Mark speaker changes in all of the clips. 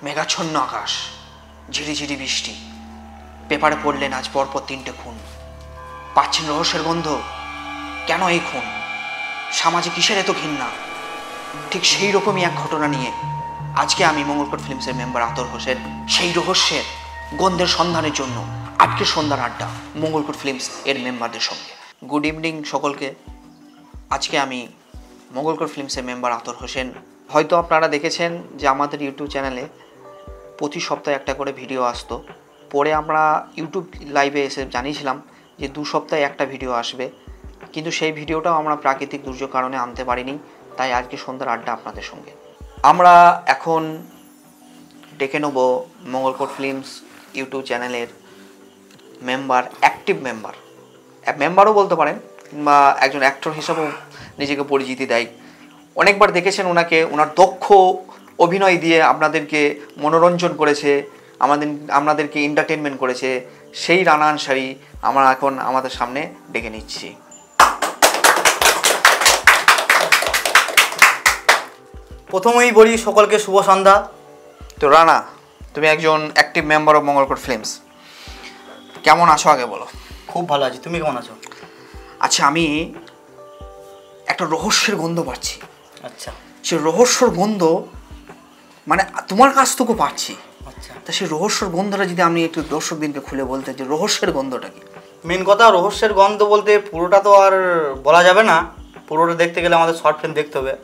Speaker 1: মেঘাচ্ছন্ন আকাশ, ঝিরিঝিরি বৃষ্টি, পেপারে পড়লেন আজ পরপর 3টে খুন। পাচ্ছেন রহস্যের গন্ধ, কেন এই খুন, সমাজে কিসের এত ঘৃণা? ঠিক সেই রকমই এক ঘটনা নিয়ে আজকে আমি মঙ্গলকোট ফিল্মসের মেম্বার আতর হোসেন সেই রহস্যের গন্ধের সন্ধানের জন্য আজকে সন্ধ্যার আড্ডা মঙ্গলকোট ফিল্মস এর মেম্বারদের সঙ্গে। গুড ইভিনিং সকলকে। আজকে আমি মঙ্গলকোট ফিল্মসের মেম্বার আতর হোসেন। হয়তো আপনারা দেখেছেন যে আমাদের ইউটিউব চ্যানেলে প্রতি সপ্তাহে একটা করে ভিডিও আসতো। পরে আমরা ইউটিউব লাইভে এসে জানিয়েছিলাম যে 2 সপ্তাহে একটা ভিডিও আসবে, কিন্তু সেই ভিডিওটাও আমরা প্রাকৃতিক দুর্যোগ কারণে আনতে পারিনি। তাই আজকে সন্ধ্যার আড্ডা আপনাদের সঙ্গে। আমরা এখন ডেকে নেব মঙ্গলকোট ফিল্মস ইউটিউব চ্যানেলের মেম্বার, অ্যাক্টিভ মেম্বারও বলতে পারেন, কিংবা একজন অ্যাক্টর হিসাবেও নিজেকে পরিচিতি দেয়। অনেকবার দেখেছেন ওনাকে, ওনার দক্ষ অভিনয় দিয়ে আপনাদেরকে মনোরঞ্জন করেছে, আপনাদেরকে এন্টারটেনমেন্ট করেছে। সেই রানা আনসারি আমরা এখন আমাদের সামনে ডেকে নিচ্ছি।
Speaker 2: প্রথমেই বলি সকলকে শুভ সন্ধ্যা।
Speaker 1: তো রানা, তুমি একজন active member of Mangalkot films, কেমন আছো আগে বলো?
Speaker 2: খুব ভালো আছি, তুমি কেমন আছো?
Speaker 1: আচ্ছা, আমি একটা রহস্যের গন্ধ পাচ্ছি।
Speaker 2: আচ্ছা,
Speaker 1: সে রহস্যর গন্ধ মানে তোমার কাছ থেকেও পাচ্ছি।
Speaker 2: আচ্ছা,
Speaker 1: তা সেই রহস্যর গন্ধটা যদি আমি একটু দর্শকদিনকে খুলে বলতে, যে রহস্যের গন্ধটা কি?
Speaker 2: মেন কথা রহস্যের গন্ধ বলতে পুরোটা তো আর বলা যাবে না, পুরোটা দেখতে গেলে আমাদের শর্ট ফিল্ম দেখতে হবে।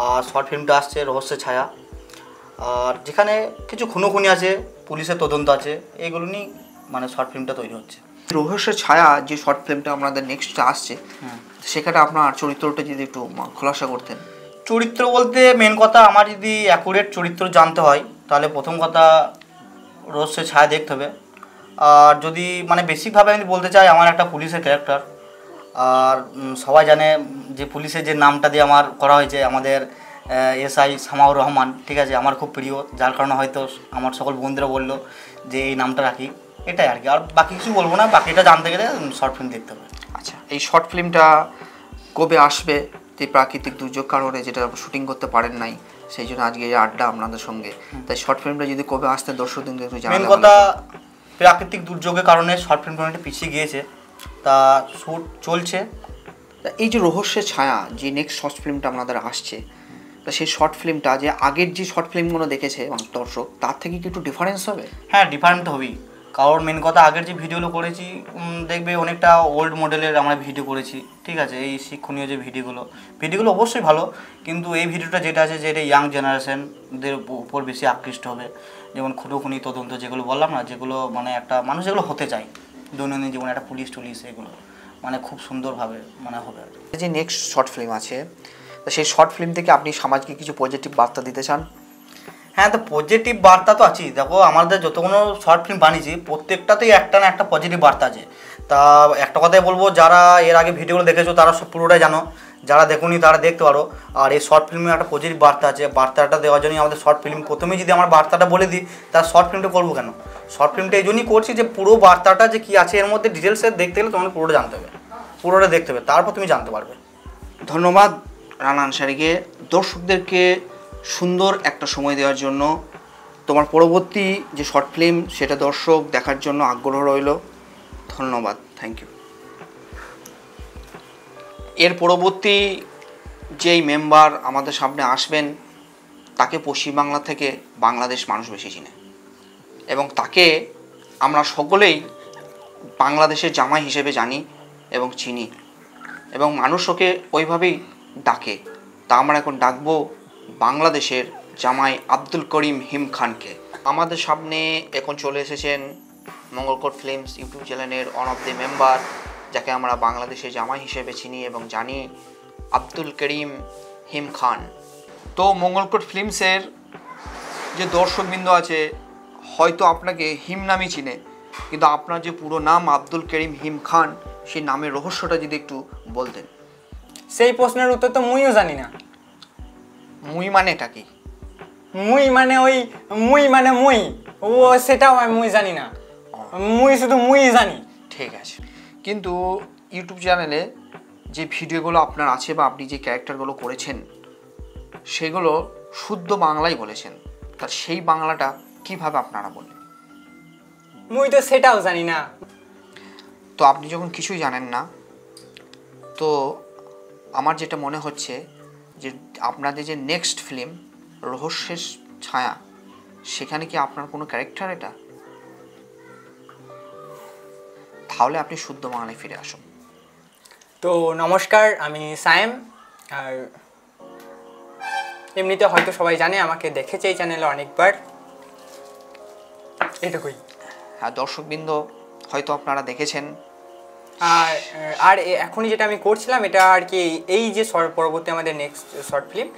Speaker 2: আর শর্ট ফিল্মটা আসছে রহস্যের ছায়া, আর যেখানে কিছু খুনোখুনি আছে, পুলিশের তদন্ত আছে, এইগুলো নিয়ে মানে শর্ট ফিল্মটা তৈরি হচ্ছে।
Speaker 1: রহস্যের ছায়া যে শর্ট ফিল্মটা আমাদের নেক্সট আসছে, সেখানে আপনার চরিত্রটা যদি একটু খোলাসা করতেন।
Speaker 2: চরিত্র বলতে মেন কথা আমার যদি অ্যাকুরেট চরিত্র জানতে হয় তাহলে প্রথম কথা রহস্যের ছায়া দেখতে হবে। আর যদি মানে বেসিকভাবে আমি বলতে চাই, আমার একটা পুলিশের ক্যারেক্টার, আর সবাই জানে যে পুলিশের যে নামটা দিয়ে আমার করা হয়েছে, আমাদের এসআই সামাউর রহমান, ঠিক আছে, আমার খুব প্রিয়, যার কারণে হয়তো আমার সকল বন্ধুরা বললো যে এই নামটা রাখি, এটাই আর কি। আর বাকি কিছু বলবো না, বাকিটা জানতে গেলে শর্ট ফিল্ম দেখতে হবে।
Speaker 1: আচ্ছা, এই শর্ট ফিল্মটা কবে আসবে? যে প্রাকৃতিক দুর্যোগ কারণে যেটা শুটিং করতে পারেন নাই, সেই জন্য আজকে এই আড্ডা আপনাদের সঙ্গে। তাই শর্ট ফিল্মটা যদি কবে আসতে দর্শকদের একটু জানাবেন।
Speaker 2: মেন কথা প্রাকৃতিক দুর্যোগের কারণে শর্ট ফিল্মটা অনেকটা পিছিয়ে গিয়েছে, তা শ্যুট চলছে।
Speaker 1: এই যে রহস্যের ছায়া যে নেক্সট শর্ট ফিল্মটা আপনাদের আসছে, তা সেই শর্ট ফিল্মটা যে আগের যে শর্ট ফিল্মগুলো দেখেছে দর্শক, তার থেকে কি একটু ডিফারেন্স হবে?
Speaker 2: হ্যাঁ, ডিফারেন্ট তো হবেই, কারণ মেন কথা আগের যে ভিডিওগুলো করেছি দেখবে অনেকটা ওল্ড মডেলের আমরা ভিডিও করেছি, ঠিক আছে। এই শিক্ষণীয় যে ভিডিওগুলো অবশ্যই ভালো, কিন্তু এই ভিডিওটা যেটা আছে, যেটা ইয়াং জেনারেশনদের উপর বেশি আকৃষ্ট হবে। যেমন খুনোখুনি তদন্ত যেগুলো বললাম না, যেগুলো মানে একটা মানুষ যেগুলো হতে চায় দৈনন্দিন জীবনে, একটা পুলিশ টুলিশ, এগুলো মানে খুব সুন্দরভাবে মানে হবে।
Speaker 1: যে নেক্সট শর্ট ফিল্ম আছে, তো সেই শর্ট ফিল্ম থেকে আপনি সমাজকে কিছু পজিটিভ বার্তা দিতে চান?
Speaker 2: হ্যাঁ, তো পজিটিভ বার্তা তো আছেই। দেখো, আমাদের যতগুলো শর্ট ফিল্ম বানিয়েছি প্রত্যেকটাতেই একটা না একটা পজিটিভ বার্তা আছে। তা একটা কথাই বলবো, যারা এর আগে ভিডিওগুলো দেখেছো তারা সব পুরোটাই জানো, যারা দেখোনি তারা দেখতে পারো। আর এই শর্ট ফিল্মে একটা পজিটিভ বার্তা আছে, বার্তাটা দেওয়ার জন্যই আমাদের শর্ট ফিল্ম। প্রথমেই যদি আমার বার্তাটা বলে দিই, তার শর্ট ফিল্মটা করবো কেন? শর্ট ফিল্মটা এই জন্যই করছি যে পুরো বার্তাটা যে কী আছে এর মধ্যে ডিটেলসে দেখতে গেলে তোমাকে পুরোটা জানতে হবে, পুরোটা দেখতে হবে, তারপর তুমি জানতে পারবে।
Speaker 1: ধন্যবাদ রানা আনসারিকে দর্শকদেরকে সুন্দর একটা সময় দেওয়ার জন্য। তোমার পরবর্তী যে শর্ট ফিল্ম সেটা দর্শক দেখার জন্য আগ্রহ রইল। ধন্যবাদ, থ্যাংক ইউ। এর পরবর্তী যেই মেম্বার আমাদের সামনে আসবেন, তাকে পশ্চিমবাংলা থেকে বাংলাদেশ মানুষ বেশি চিনে, এবং তাকে আমরা সকলেই বাংলাদেশের জামাই হিসেবে জানি এবং চিনি, এবং মানুষ ওকে ওইভাবেই ডাকে। তা আমরা এখন ডাকবো বাংলাদেশের জামাই আব্দুল করিম হিম খানকে। আমাদের সামনে এখন চলে এসেছেন মঙ্গলকোট ফিল্মস ইউটিউব চ্যানেলের ওয়ান অফ দ্য মেম্বার, যাকে আমরা বাংলাদেশের জামাই হিসেবে চিনি এবং জানি, আব্দুল করিম হিম খান। তো মঙ্গলকোট ফিল্মসের যে দর্শকবৃন্দ আছে হয়তো আপনাকে হিম নামই চিনে, কিন্তু আপনার যে পুরো নাম আব্দুল করিম হিম খান, সেই নামের রহস্যটা যদি একটু বলতেন।
Speaker 3: সেই প্রশ্নের উত্তর তো মুইও জানি না।
Speaker 1: মুই মানেটা কি?
Speaker 3: মুই মানে ওই মুই মানে মুই, ও সেটাও মুই জানি না, মুই শুধু মুই জানি।
Speaker 1: ঠিক আছে, কিন্তু ইউটিউব চ্যানেলে যে ভিডিওগুলো আপনার আছে বা আপনি যে ক্যারেক্টারগুলো করেছেন, সেগুলো শুদ্ধ বাংলায় বলেছেন। তা সেই বাংলাটা কিভাবে আপনারা বললেন?
Speaker 3: মুই তো সেটাও জানি না।
Speaker 1: তো আপনি যখন কিছুই জানেন না, তো আমার যেটা মনে হচ্ছে যে আপনাদের যে নেক্সট ফিল্ম রহস্যের ছায়া, সেখানে কি আপনার কোনো ক্যারেক্টার এটা? তাহলে আপনি শুদ্ধ বাংলায় ফিরে আসুন।
Speaker 3: তো নমস্কার, আমি সায়েম। আর এমনিতে হয়তো সবাই জানে, আমাকে দেখেছে এই চ্যানেলে অনেকবার, এটুকুই।
Speaker 1: হ্যাঁ, দর্শকবৃন্দ হয়তো আপনারা দেখেছেন।
Speaker 3: আর আর এখনই যেটা আমি করছিলাম এটা আর কি, এই যে পরবর্তী আমাদের নেক্সট শর্ট ফিল্ম,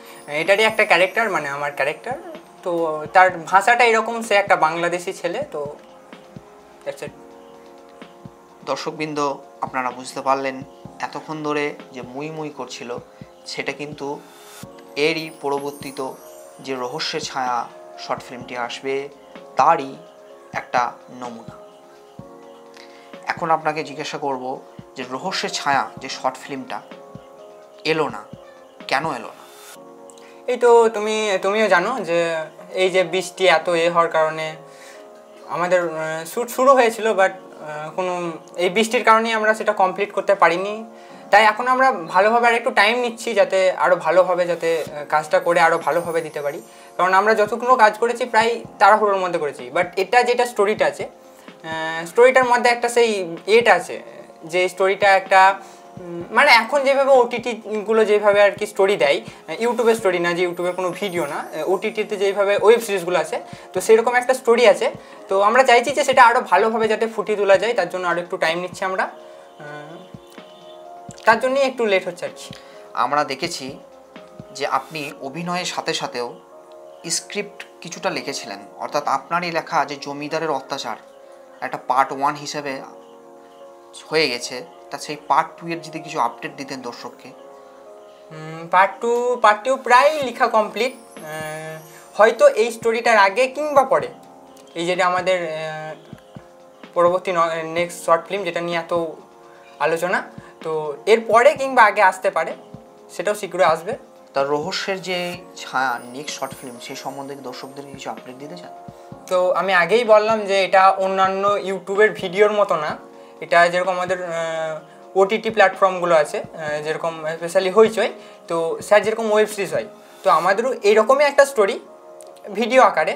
Speaker 3: এটারই একটা ক্যারেক্টার, মানে আমার ক্যারেক্টার। তো তার ভাষাটা এরকম, সে একটা বাংলাদেশি ছেলে। তো
Speaker 1: দর্শকবৃন্দ আপনারা বুঝতে পারলেন এতক্ষণ ধরে যে মুই মুই করছিল, সেটা কিন্তু এরই পরবর্তীত যে রহস্যের ছায়া শর্ট ফিল্মটি আসবে তারই একটা নমুনা। এখন আপনাকে জিজ্ঞাসা করব যে রহস্যের ছায়া যে শর্ট ফিল্মটা এলো না, কেন এলো না?
Speaker 3: এই তো তুমিও জানো যে এই যে বৃষ্টি এত হওয়ার কারণে আমাদের শ্যুট শুরু হয়েছিল, বাট কোনো এই বৃষ্টির কারণেই আমরা সেটা কমপ্লিট করতে পারিনি। তাই এখন আমরা ভালোভাবে আর একটু টাইম নিচ্ছি, যাতে আরও ভালোভাবে যাতে কাজটা করে আরও ভালোভাবে দিতে পারি। কারণ আমরা যতগুলো কাজ করেছি প্রায় তাড়াহুড়োর মধ্যে করেছি, বাট এটা যেটা স্টোরিটা আছে, স্টোরিটার মধ্যে একটা সেই এটা আছে, যে স্টোরিটা একটা মানে এখন যেভাবে ওটিটিগুলো যেভাবে আর কি স্টোরি দেয়, ইউটিউবের স্টোরি না, যে ইউটিউবের কোনো ভিডিও না, ওটিটিতে যেভাবে ওয়েব সিরিজগুলো আছে, তো সেরকম একটা স্টোরি আছে। তো আমরা চাইছি যে সেটা আরও ভালোভাবে যাতে ফুটিয়ে তোলা যায়, তার জন্য আরও একটু টাইম নিচ্ছি আমরা, তার জন্যই একটু লেট হচ্ছে আর কি।
Speaker 1: আমরা দেখেছি যে আপনি অভিনয়ের সাথে সাথেও স্ক্রিপ্ট কিছুটা লিখেছিলেন, অর্থাৎ আপনারই লেখা যে জমিদারের অত্যাচার একটা পার্ট 1 হিসেবে হয়ে গেছে, তা সেই পার্ট 2 এর যদি কিছু আপডেট দিতেন দর্শককে।
Speaker 3: পার্ট টু প্রায় লেখা কমপ্লিট, হয়তো এই স্টোরিটার আগে কিংবা পরে, এই যেটা আমাদের পরবর্তী নেক্সট শর্ট ফিল্ম যেটা নিয়ে এত আলোচনা, তো এর পরে কিংবা আগে আসতে পারে, সেটাও শীঘ্রই আসবে।
Speaker 1: তার রহস্যের যে ছায়া নেক্সট শর্ট ফিল্ম, সেই সম্বন্ধে দর্শকদের কিছু আপডেট দিতে চান?
Speaker 3: তো আমি আগেই বললাম যে এটা অন্যান্য ইউটিউবের ভিডিওর মতো না। এটা যেরকম আমাদের ওটিটি প্ল্যাটফর্মগুলো আছে, যেরকম স্পেশালি হইচই, তো স্যার যেরকম ওয়েব সিরিজ হয়, তো আমাদেরও এইরকমই একটা স্টোরি ভিডিও আকারে।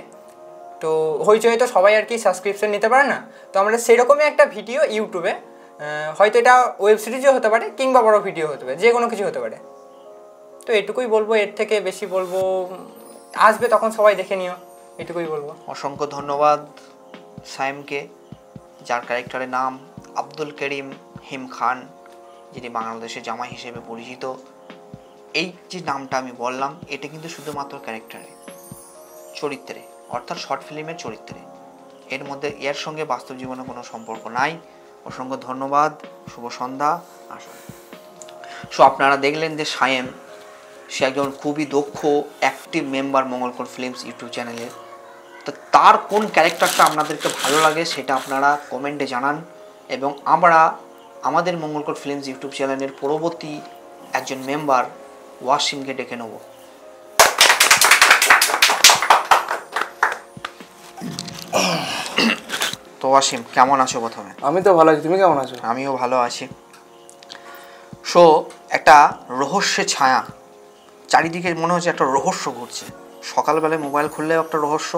Speaker 3: তো হইচই তো সবাই আর কি সাবস্ক্রিপশন নিতে পারে না, তো আমরা সেরকমই একটা ভিডিও ইউটিউবে, হয়তো এটা ওয়েব সিরিজও হতে পারে কিংবা বড় ভিডিও হতে পারে, যে কোনো কিছু হতে পারে। তো এটুকুই বলবো, এর থেকে বেশি বলবো আসবে তখন সবাই দেখে নিও, এটুকুই বলবো।
Speaker 1: অসংখ্য ধন্যবাদ সায়েমকে, যার ক্যারেক্টারের নাম আব্দুল করিম হিম খান, যিনি বাংলাদেশের জামাই হিসেবে পরিচিত। এই যে নামটা আমি বললাম, এটা কিন্তু শুধুমাত্র ক্যারেক্টারে, চরিত্রে, অর্থাৎ শর্ট ফিল্মের চরিত্রে, এর মধ্যে এর সঙ্গে বাস্তব জীবনে কোনো সম্পর্ক নাই। অসংখ্য ধন্যবাদ, শুভ সন্ধ্যা। আসুন। সো আপনারা দেখলেন যে সায়েম, সে একজন খুবই দক্ষ active member Mangalkot films YouTube চ্যানেলের। তো তার কোন ক্যারেক্টারটা আপনাদেরকে ভালো লাগে সেটা আপনারা কমেন্টে জানান, এবং আমরা আমাদের মঙ্গলকোট ফিল্মস ইউটিউব চ্যানেলের পরবর্তী একজন মেম্বার ওয়াসিমকে ডেকে নেব। তো ওয়াসিম, কেমন আছো? প্রথমে
Speaker 4: আমি তো ভালো আছি, তুমি কেমন আছো?
Speaker 1: আমিও ভালো আছি। সো একটা রহস্যের ছায়া, চারিদিকে মনে হচ্ছে একটা রহস্য ঘুরছে। সকালবেলায় মোবাইল খুললেও একটা রহস্য,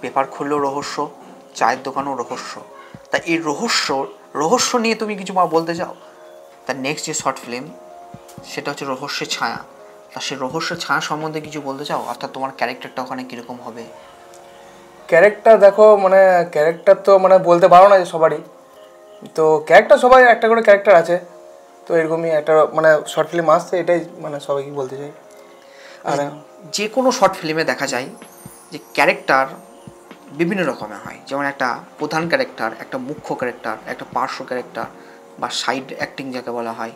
Speaker 1: পেপার খুললেও রহস্য, চায়ের দোকানেও রহস্য। তা এই রহস্য নিয়ে তুমি কিছু বলতে চাও? তার নেক্সট যে শর্ট ফিল্ম, সেটা হচ্ছে রহস্যের ছায়া। তা সেই রহস্যের ছায়া সম্বন্ধে কিছু বলতে চাও? অর্থাৎ তোমার ক্যারেক্টারটা ওখানে কীরকম হবে?
Speaker 4: ক্যারেক্টার দেখো, মানে ক্যারেক্টার তো মানে বলতে পারো না যে সবারই, তো ক্যারেক্টার সবাই একটা করে ক্যারেক্টার আছে, তো এরকমই একটা মানে শর্ট ফিল্ম আসছে, এটাই মানে সবাইকে বলতে চাই। আর
Speaker 1: যে কোনো শর্ট ফিল্মে দেখা যায় যে ক্যারেক্টার বিভিন্ন রকমের হয়, যেমন একটা প্রধান ক্যারেক্টার, একটা মুখ্য ক্যারেক্টার, একটা পার্শ্ব ক্যারেক্টার বা সাইড অ্যাক্টিং যাকে বলা হয়।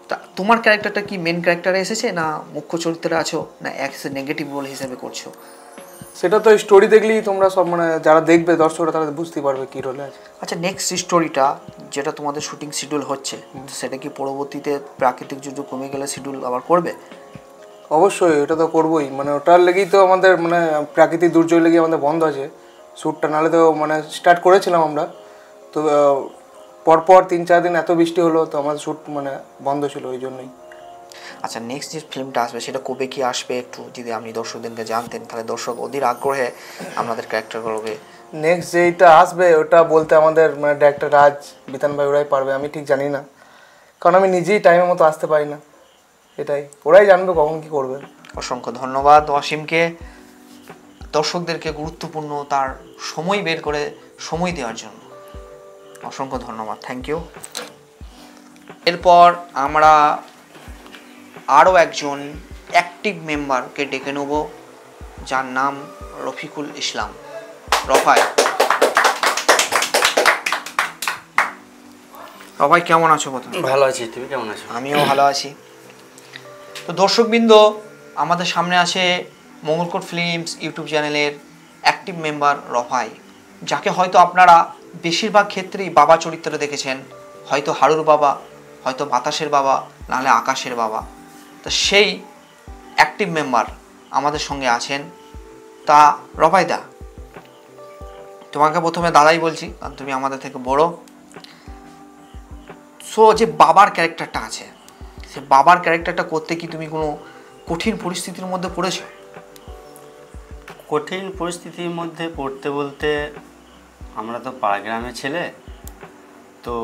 Speaker 1: তা তোমার ক্যারেক্টারটা কি মেন ক্যারেক্টারে এসেছে, না মুখ্য চরিত্রে আছো, না নেগেটিভ রোল হিসেবে করছো?
Speaker 4: সেটা তো স্টোরি দেখলেই তোমরা সব মানে যারা দেখবে দর্শকরা তারা বুঝতেই পারবে কী রোলে আছে।
Speaker 1: আচ্ছা, নেক্সট স্টোরিটা যেটা তোমাদের শুটিং শিডিউল হচ্ছে, সেটা কি পরবর্তীতে প্রাকৃতিক দুর্যোগ কমে গেলে শিডিউল আবার করবে?
Speaker 4: অবশ্যই ওটা তো করবোই, মানে ওটার লেগেই তো আমাদের মানে প্রাকৃতিক দুর্যোগ লেগে আমাদের বন্ধ আছে শ্যুটটা, নাহলে তো মানে স্টার্ট করেছিলাম আমরা তো পরপর 3-4 দিন এত বৃষ্টি হলো তো আমাদের শ্যুট মানে বন্ধ ছিল ওই জন্যই।
Speaker 1: আচ্ছা, নেক্সট যে ফিল্মটা আসবে সেটা কবে কি আসবে একটু যদি আপনি দর্শকদেরকে জানতেন, তাহলে দর্শক অধীর আগ্রহে আপনাদের ক্যারেক্টারগুলোকে।
Speaker 4: নেক্সট যেইটা আসবে ওটা বলতে আমাদের মানে ডাইরেক্টর রাজ, বিতান ভাই ওরাই পারবে, আমি ঠিক জানি না, কারণ আমি নিজেই টাইমের মতো আসতে পারি না, এটাই ওরাই জানবে কখন কি করবে।
Speaker 1: অসংখ্য ধন্যবাদ অসীমকে দর্শকদেরকে গুরুত্বপূর্ণ তার সময় বের করে সময় দেওয়ার জন্য, অসংখ্য ধন্যবাদ, থ্যাংক ইউ। এরপর আমরা আরও একজন অ্যাক্টিভ মেম্বারকে ডেকে নেব, যার নাম রফিকুল ইসলাম। রফাই, রফাই কেমন আছো? প্রথমে
Speaker 5: ভালো আছি, তুমি কেমন আছো?
Speaker 1: আমিও ভালো আছি। তো দর্শকবৃন্দ, আমাদের সামনে আছে মঙ্গলকোট ফিল্মস ইউটিউব চ্যানেলের অ্যাক্টিভ মেম্বার রফাই, যাকে হয়তো আপনারা বেশিরভাগ ক্ষেত্রেই বাবা চরিত্রে দেখেছেন, হয়তো হারুর বাবা, হয়তো বাতাসের বাবা, নাহলে আকাশের বাবা। তো সেই অ্যাক্টিভ মেম্বার আমাদের সঙ্গে আছেন। তা রফাইদা, তোমাকে প্রথমে দাদাই বলছি কারণ তুমি আমাদের থেকে বড়। সো যে বাবার ক্যারেক্টারটা আছে, সে বাবার ক্যারেক্টারটা করতে কি তুমি কোনো কঠিন পরিস্থিতির মধ্যে পড়েছো?
Speaker 5: কঠিন পরিস্থিতির মধ্যে পড়তে বলতে, আমরা তো পাড়া গ্রামের ছেলে, তো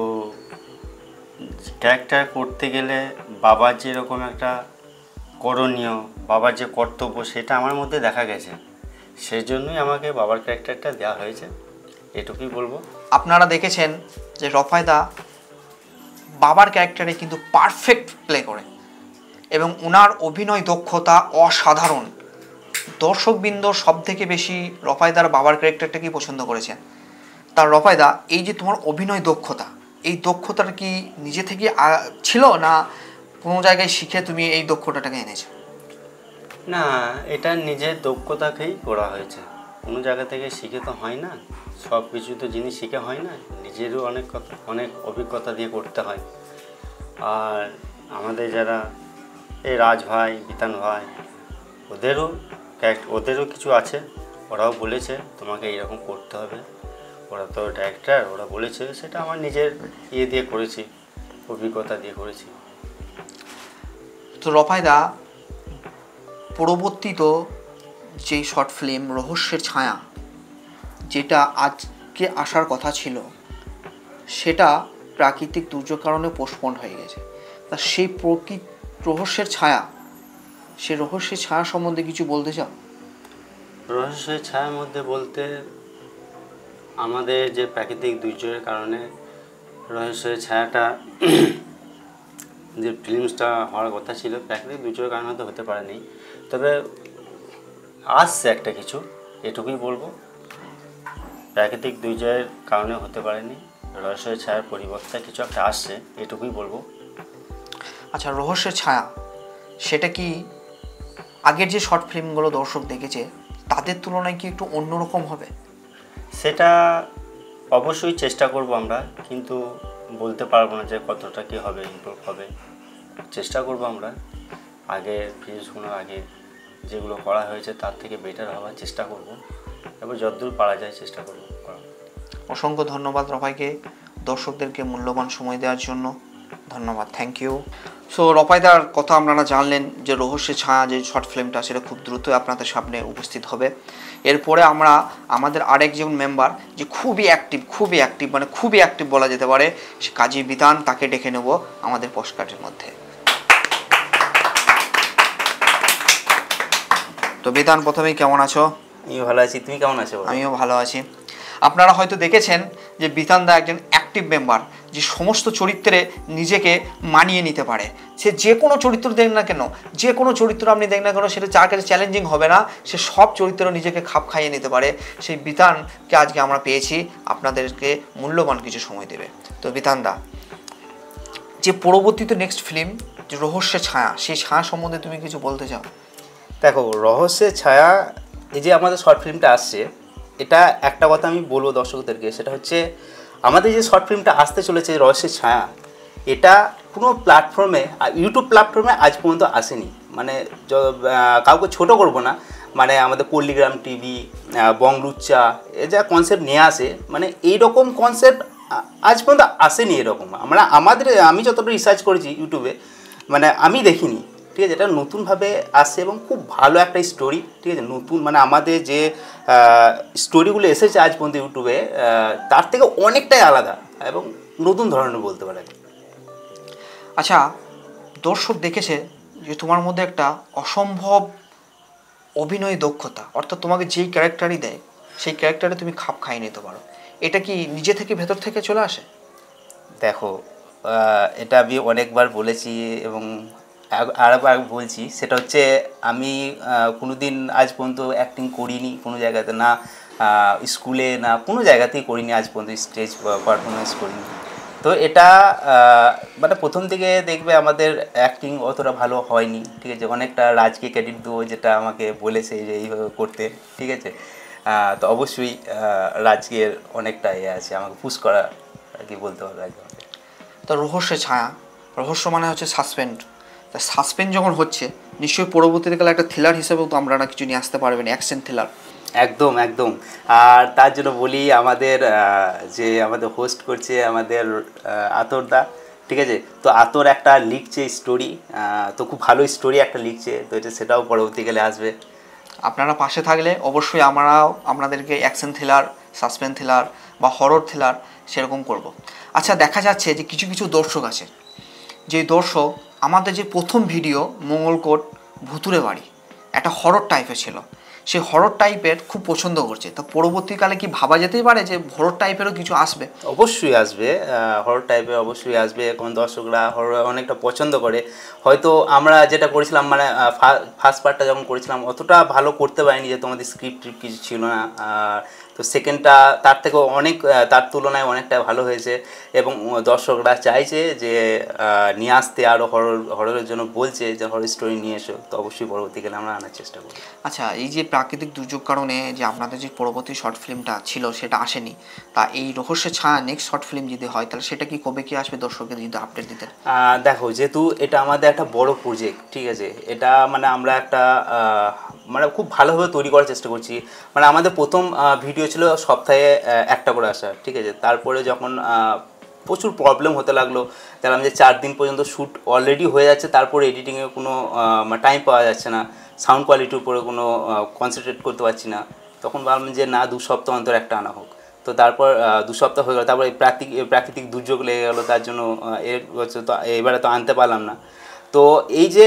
Speaker 5: ক্যারেক্টার করতে গেলে বাবার যেরকম একটা করণীয়, বাবার যে কর্তব্য, সেটা আমার মধ্যে দেখা গেছে, সেই জন্যই আমাকে বাবার ক্যারেক্টারটা দেওয়া হয়েছে, এটুকুই বলবো।
Speaker 1: আপনারা দেখেছেন যে রফায়দা বাবার ক্যারেক্টারে কিন্তু পারফেক্ট প্লে করে এবং ওনার অভিনয় দক্ষতা অসাধারণ। দর্শকবৃন্দ সব থেকে বেশি রফায়দার বাবার ক্যারেক্টারটাকেই পছন্দ করেছেন। তার রফায়দা, এই যে তোমার অভিনয় দক্ষতা, এই দক্ষতাটা কি নিজে থেকে ছিল না কোনো জায়গায় শিখে তুমি এই দক্ষতাটাকে এনেছো?
Speaker 5: না, এটা নিজের দক্ষতাকেই করা হয়েছে, কোনো জায়গা থেকে শিখে তো হয় না, সব কিছু তো জিনিস শিখে হয় না, নিজেরও অনেক অভিজ্ঞতা দিয়ে করতে হয়। আর আমাদের যারা এই রাজ ভাই, বিতান ভাই, ওদেরও কিছু আছে, ওরাও বলেছে তোমাকে এইরকম করতে হবে, ওরা তো ডাইরেক্টর, ওরা বলেছে, সেটা আমার নিজের দিয়ে করেছি, অভিজ্ঞতা দিয়ে করেছি।
Speaker 1: তো রফায়দা, পরবর্তীত যেই শর্ট ফিল্ম রহস্যের ছায়া, যেটা আজকে আসার কথা ছিল, সেটা প্রাকৃতিক দুর্যোগ কারণে পোস্টপন্ড হয়ে গেছে। তা সেই রহস্যের ছায়া, সেই রহস্যের ছায়া সম্বন্ধে কিছু বলতে চাও?
Speaker 5: রহস্যের ছায়ার মধ্যে বলতে, আমাদের যে প্রাকৃতিক দুর্যোগের কারণে রহস্যের ছায়াটা যে ফিল্মসটা হওয়ার কথা ছিল, প্রাকৃতিক দুর্যোগের কারণে তো হতে পারেনি, তবে আসছে একটা কিছু, এটুকুই বলবো। প্রাকৃতিক দুর্যোগের কারণে হতে পারেনি, রহস্যের ছায়ার পরিবর্তে কিছু একটা আসছে, এটুকুই বলবো।
Speaker 1: আচ্ছা, রহস্যের ছায়া সেটা কি আগের যে শর্ট ফিল্মগুলো দর্শক দেখেছে তাদের তুলনায় কি একটু অন্যরকম হবে?
Speaker 5: সেটা অবশ্যই চেষ্টা করব আমরা, কিন্তু বলতে পারবো না যে কতটা কী হবে, ইমপ্রুভ হবে। চেষ্টা করব আমরা আগের ফিল্মসগুলোর আগে যেগুলো করা হয়েছে তার থেকে বেটার হওয়ার চেষ্টা করব, এবার যতদূর পারা যায় চেষ্টা করব করার।
Speaker 1: অসংখ্য ধন্যবাদ রফাইকে দর্শকদেরকে মূল্যবান সময় দেওয়ার জন্য, ধন্যবাদ, থ্যাংক ইউ। সো রফায়দার কথা আপনারা জানলেন যে রহস্যের ছায়া যে শর্ট ফিল্মটা, সেটা খুব দ্রুতই আপনাদের সামনে উপস্থিত হবে। এরপরে আমরা আমাদের আরেকজন মেম্বার যে খুবই অ্যাক্টিভ মানে খুবই অ্যাক্টিভ বলা যেতে পারে, সে কাজী বিতান, তাকে ডেকে নেব আমাদের পোস্টকার্ডের মধ্যে। তো বিতান, প্রথমেই কেমন আছো?
Speaker 6: আমি ভালো আছি, তুমি কেমন আছো?
Speaker 1: আমিও ভালো আছি। আপনারা হয়তো দেখেছেন যে বিতানদা একজন অ্যাক্টিভ মেম্বার, যে সমস্ত চরিত্রে নিজেকে মানিয়ে নিতে পারে। সে যে কোনো চরিত্র দেখ না কেন, যে কোনো চরিত্র আপনি দেখ না কেন, সেটা যার কাছে চ্যালেঞ্জিং হবে না, সে সব চরিত্রে নিজেকে খাপ খাইয়ে নিতে পারে। সেই বিতানকে আজকে আমরা পেয়েছি, আপনাদেরকে মূল্যবান কিছু সময় দেবে। তো বিতানদা, যে পরবর্তীতে নেক্সট ফিল্ম যে রহস্যের ছায়া, সেই ছায়া সম্বন্ধে তুমি কিছু বলতে চাও?
Speaker 6: দেখো, রহস্যের ছায়া, এই যে আমাদের শর্ট ফিল্মটা আসছে, এটা একটা কথা আমি বলবো দর্শকদেরকে, সেটা হচ্ছে আমাদের যে শর্ট ফিল্মটা আসতে চলেছে রহস্যের ছায়া, এটা কোনো প্ল্যাটফর্মে ইউটিউব প্ল্যাটফর্মে আজ পর্যন্ত আসেনি। মানে কাউকে ছোট করব না, মানে আমাদের পল্লীগ্রাম টিভি, বংলুচ্চা, এ যা কনসেপ্ট নিয়ে আসে, মানে এইরকম কনসেপ্ট আজ পর্যন্ত আসেনি এরকম। আমি যতটা রিসার্চ করেছি ইউটিউবে, মানে আমি দেখিনি, ঠিক আছে। এটা নতুনভাবে আসছে এবং খুব ভালো একটা স্টোরি, ঠিক আছে। নতুন মানে আমাদের যে স্টোরিগুলো এসেছে আজ পর্যন্ত ইউটিউবে, তার থেকে অনেকটাই আলাদা এবং নতুন ধরনের বলতে পারে।
Speaker 1: আচ্ছা, দর্শক দেখেছে যে তোমার মধ্যে একটা অসম্ভব অভিনয় দক্ষতা, অর্থাৎ তোমাকে যেই ক্যারেক্টারই দেয় সেই ক্যারেক্টারে তুমি খাপ খাইয়ে নিতে পারো। এটা কি নিজে থেকে ভেতর থেকে চলে আসে?
Speaker 6: দেখো, এটা আমি অনেকবার বলেছি এবং আরেকবার বলছি, সেটা হচ্ছে আমি কোনোদিন আজ পর্যন্ত অ্যাক্টিং করিনি কোনো জায়গাতে, না স্কুলে না কোনো জায়গাতেই করিনি আজ পর্যন্ত, স্টেজ পারফরমেন্স করিনি। তো এটা মানে প্রথম থেকে দেখবে আমাদের অ্যাক্টিং অতটা ভালো হয়নি, ঠিক আছে। অনেকটা রাজকে ক্রেডিট দেবো, যেটা আমাকে বলেছে যে এইভাবে করতে, ঠিক আছে। তো অবশ্যই রাজকের অনেকটা আছে আমাকে পুশ করা আর কি বলতে পারো আগে।
Speaker 1: তো রহস্যের ছায়া, রহস্য মানে হচ্ছে সাসপেন্ড। তা সাসপেন্ড যখন হচ্ছে, নিশ্চয়ই পরবর্তীকালে একটা থ্রিলার হিসেবেও তো আমরা না কিছু নিয়ে আসতে পারবেন, অ্যাকশন থ্রিলার।
Speaker 6: একদম একদম। আর তার জন্য বলি আমাদের যে আমাদের হোস্ট করছে আমাদের আতরদা, ঠিক আছে। তো আতর একটা লিখছে স্টোরি, তো খুব ভালো স্টোরি একটা লিখছে, তো এটা সেটাও পরবর্তীকালে আসবে।
Speaker 1: আপনারা পাশে থাকলে অবশ্যই আমরাও আপনাদেরকে অ্যাকশন থ্রিলার, সাসপেন্স থ্রিলার বা হরর থ্রিলার সেরকম করব। আচ্ছা, দেখা যাচ্ছে যে কিছু কিছু দর্শক আছে, যে দর্শক আমাদের যে প্রথম ভিডিও মঙ্গলকোট ভুতুরে বাড়ি একটা হরর টাইপের ছিল, সেই হরর টাইপের খুব পছন্দ করছে। তো পরবর্তীকালে কি ভাবা যেতেই পারে যে হরর টাইপেরও কিছু আসবে?
Speaker 6: অবশ্যই আসবে, হরর টাইপের অবশ্যই আসবে, কারণ দর্শকরা হরর অনেকটা পছন্দ করে। হয়তো আমরা যেটা করেছিলাম, মানে ফার্স্ট পার্টটা যখন করেছিলাম অতটা ভালো করতে পারিনি, যে তোমাদের স্ক্রিপ্ট কিছু ছিল না। তো সেকেন্ডটা তার থেকেও অনেক, তার তুলনায় অনেকটা ভালো হয়েছে এবং দর্শকরা চাইছে যে নিয়ে আসতে, আরও হররের জন্য বলছে যে হরর স্টোরি নিয়ে এসো। তো অবশ্যই পরবর্তীকালে আমরা আনার চেষ্টা করব।
Speaker 1: আচ্ছা, এই যে প্রাকৃতিক দুর্যোগ কারণে যে আপনাদের যে পরবর্তী শর্ট ফিল্মটা ছিল সেটা আসেনি, তা এই রহস্যের ছায়া নেক্সট শর্ট ফিল্ম যদি হয় তাহলে সেটা কি কবে কি আসবে, দর্শকদের যদি আপডেট দিতেন?
Speaker 6: দেখো, যেহেতু এটা আমাদের একটা বড় প্রজেক্ট, ঠিক আছে, এটা মানে আমরা একটা মানে খুব ভালোভাবে তৈরি করার চেষ্টা করছি। মানে আমাদের প্রথম ভিডিও ছিল সপ্তাহে একটা করে আসা, ঠিক আছে। তারপরে যখন প্রচুর প্রবলেম হতে লাগলো, দেখলাম যে 4 দিন পর্যন্ত শ্যুট অলরেডি হয়ে যাচ্ছে, তারপরে এডিটিংয়ে কোনো টাইম পাওয়া যাচ্ছে না, সাউন্ড কোয়ালিটির উপরে কোনো কনসেন্ট্রেট করতে পারছি না। তখন ভাবলাম যে না, 2 সপ্তাহ অন্তর একটা আনা হোক। তো তারপর 2 সপ্তাহ হয়ে গেল, তারপরে প্রাকৃতিক দুর্যোগ লেগে গেলো, তার জন্য তো এবারে তো আনতে পারলাম না। তো এই যে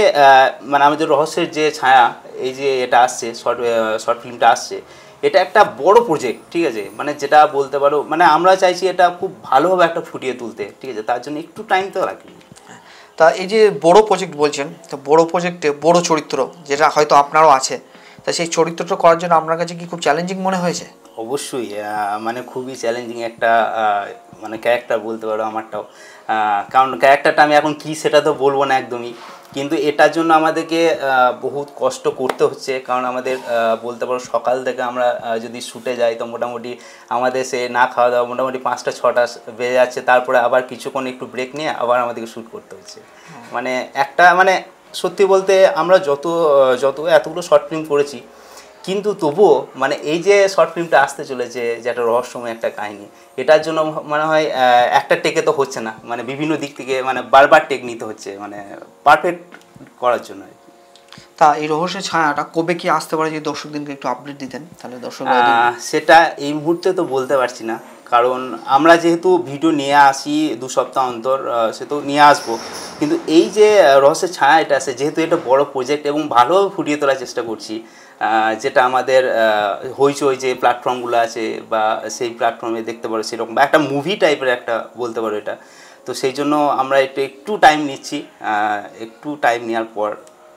Speaker 6: মানে আমাদের রহস্যের যে ছায়া, এই যে এটা আসছে শর্ট ফিল্মটা আসছে, এটা একটা বড় প্রজেক্ট, ঠিক আছে। মানে যেটা বলতে পারো, মানে আমরা চাইছি এটা খুব ভালোভাবে একটা ফুটিয়ে তুলতে, ঠিক আছে। তার জন্য একটু টাইম তো লাগবে।
Speaker 1: তা এই যে বড় প্রজেক্ট বলছেন, তো বড় প্রজেক্টে বড় চরিত্র যেটা হয়তো আপনারও আছে, তা সেই চরিত্রটা করার জন্য আপনার কাছে কি খুব চ্যালেঞ্জিং মনে হয়েছে?
Speaker 6: অবশ্যই, মানে খুবই চ্যালেঞ্জিং একটা মানে ক্যারেক্টার বলতে পারো আমারটাও। কারণ ক্যারেক্টারটা আমি এখন কী সেটা তো বলবো না একদমই, কিন্তু এটার জন্য আমাদেরকে বহুত কষ্ট করতে হচ্ছে। কারণ আমাদের বলতে পারো সকাল থেকে আমরা যদি শ্যুটে যাই, তো মোটামুটি আমাদের সে না খাওয়া দাওয়া মোটামুটি 5টা-6টা বেজে যাচ্ছে, তারপরে আবার কিছুক্ষণ একটু ব্রেক নিয়ে আবার আমাদেরকে শ্যুট করতে হচ্ছে। মানে একটা মানে সত্যি বলতে আমরা যত এতগুলো শর্ট ফিল্ম করেছি, কিন্তু তবুও মানে এই যে শর্ট ফিল্মটা আসতে চলেছে, যে একটা রহস্যময় একটা কাহিনী, এটার জন্য মনে হয় একটা টেকে তো হচ্ছে না, মানে বিভিন্ন দিক থেকে মানে বারবার টেক নিতে হচ্ছে, মানে পারফেক্ট করার জন্য।
Speaker 1: তা এই রহস্যের ছায়াটা কবে কি আসতে পারে, যদি দর্শকদেরকে একটু আপডেট দিতেন তাহলে দর্শক।
Speaker 6: সেটা এই মুহূর্তে তো বলতে পারছি না, কারণ আমরা যেহেতু ভিডিও নিয়ে আসি 2 সপ্তাহ অন্তর, সে তো নিয়ে আসবো, কিন্তু এই যে রহস্যের ছায়া এটা আছে, যেহেতু এটা বড় প্রজেক্ট এবং ভালোভাবে ফুটিয়ে তোলার চেষ্টা করছি, যেটা আমাদের হইচই যে প্ল্যাটফর্মগুলো আছে বা সেই প্ল্যাটফর্মে দেখতে পারো সেরকম, বা একটা মুভি টাইপের একটা বলতে পারো এটা। তো সেই জন্য আমরা একটু টাইম নিচ্ছি, একটু টাইম নেওয়ার পর